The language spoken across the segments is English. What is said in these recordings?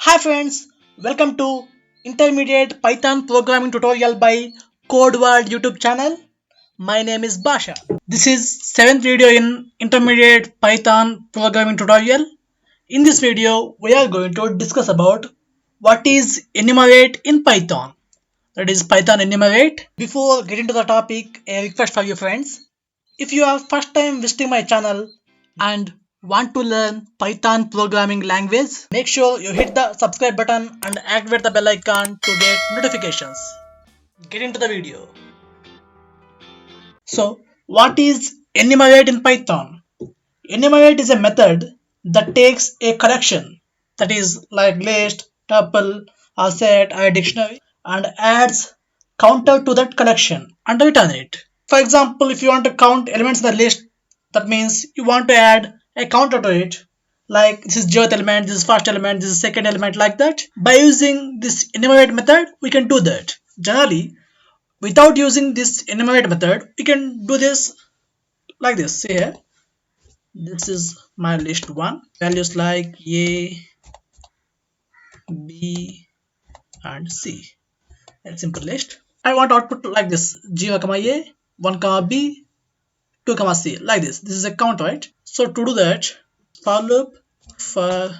Hi friends, welcome to Intermediate Python Programming Tutorial by Code World YouTube channel. My name is Basha. This is 7th video in Intermediate Python Programming Tutorial. In this video, we are going to discuss about what is enumerate in Python. That is Python enumerate. Before getting to the topic, a request for you friends. If you are first time visiting my channel and want to learn Python programming language, make sure you hit the subscribe button and activate the bell icon to get notifications. Get into the video. So, what is enumerate in Python? Enumerate is a method that takes a collection, that is like list, tuple, or set, or a dictionary, and adds counter to that collection and return it. For example, if you want to count elements in the list, that means you want to add a counter to it. Like this is zeroth element, this is first element, this is second element, like that. By using this enumerate method, we can do that. Generally, without using this enumerate method, we can do this like this. See here, this is my list 1. Values like A, B, and C. A simple list. I want output like this: 0, A, 1, B, 2, C, like this. This is a count, right? So to do that, for loop for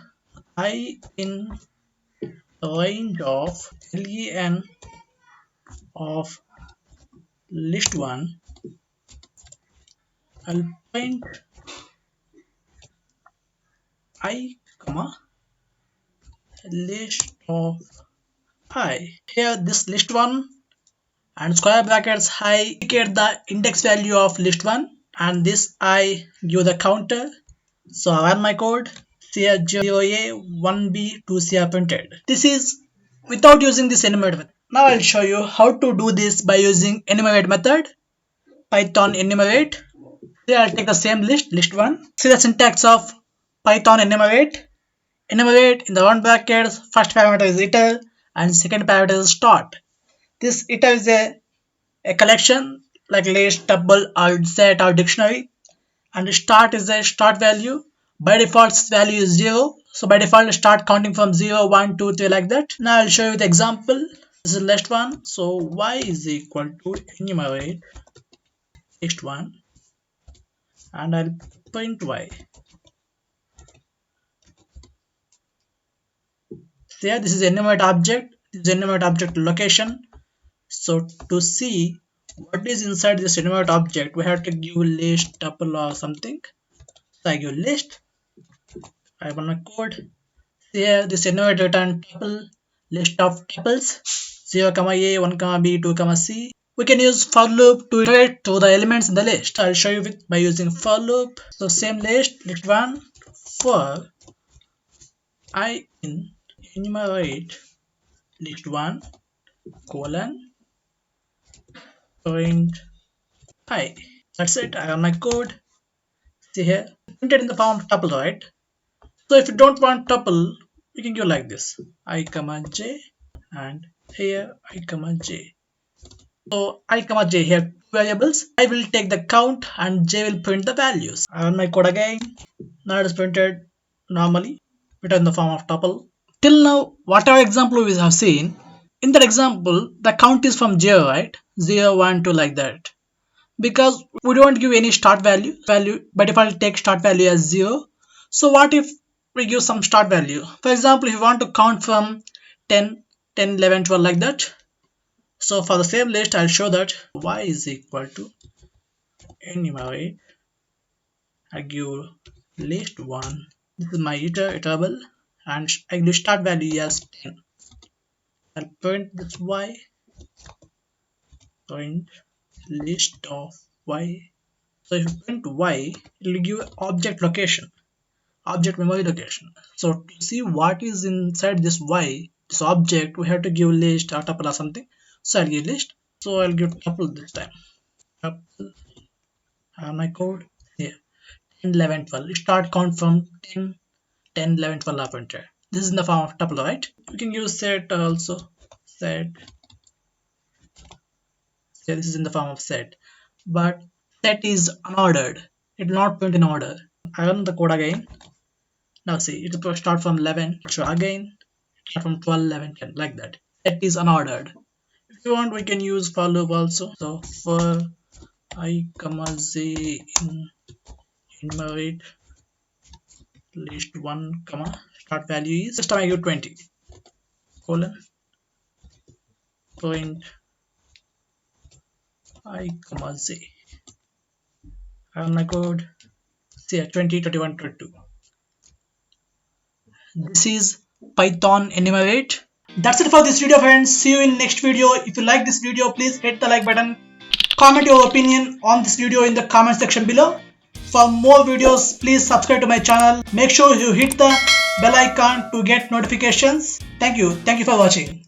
I in range of len of list 1, I'll print I comma list of I. Here this list 1 and square brackets I indicate the index value of list 1, and this I give the counter. So I run my code. See here 0A, 1B, 2C are printed. This is without using this enumerate method. Now I'll show you how to do this by using enumerate method. Python enumerate. Here I'll take the same list, list 1. See the syntax of Python enumerate. Enumerate in the round brackets, first parameter is iter and second parameter is start. This iter is a collection like list, tuple, or set, or dictionary, and start is a start value. By default this value is 0, so by default start counting from 0, 1, 2, 3, like that. Now I'll show you the example. This is list 1, so y is equal to enumerate list 1, and I'll print y. So here this is enumerate object, this is enumerate object location. So to see what is inside this enumerate object, we have to give list, tuple, or something. So I give list, I run a code. Here this enumerate return tuple, list of tuples 0, A, 1, B, 2, C. We can use for loop to iterate to the elements in the list. I'll show you by using for loop. So same list 1 for I in enumerate list 1 colon print I. That's it. I have my code. See here, printed in the form of tuple, right? So if you don't want tuple, you can go like this: I comma j, and here I comma j. So I comma j, here two variables. I will take the count and j will print the values. I run my code again. Now it is printed normally, written in the form of tuple. Till now, whatever example we have seen, in that example the count is from 0, right? 0, 1, 2, like that. Because we don't give any start value by default take start value as 0. So what if we give some start value? For example, if you want to count from 10, 10, 11, 12, like that. So for the same list, I'll show that y is equal to enumerate. I give list 1, this is my iterable, and I give start value as 10. I'll print this y, print list of y. So if you print y, it will give object location, object memory location. So to see what is inside this y, this object, we have to give list or tuple or something. So I'll give list. So I'll give tuple this time. Tuple, my code here 10, 11, 12. Start count from 10, 10, 11, 12 are printed. This is in the form of tuple, right? We can use set also. Set. So this is in the form of set, but set is unordered. It will not print in order. I run the code again. Now see, it will start from 11. So again, start from 12, 11, 10, like that. Set is unordered. If you want, we can use for loop also. So for I comma z in enumerate list 1 comma start value is, this time I give 20 colon point I comma z. I run my code. See here, 20, 21, 22. This is Python enumerate. That's it for this video, friends. See you in next video. If you like this video, please hit the like button. Comment your opinion on this video in the comment section below. For more videos, please subscribe to my channel. Make sure you hit the bell icon to get notifications. Thank you. Thank you for watching.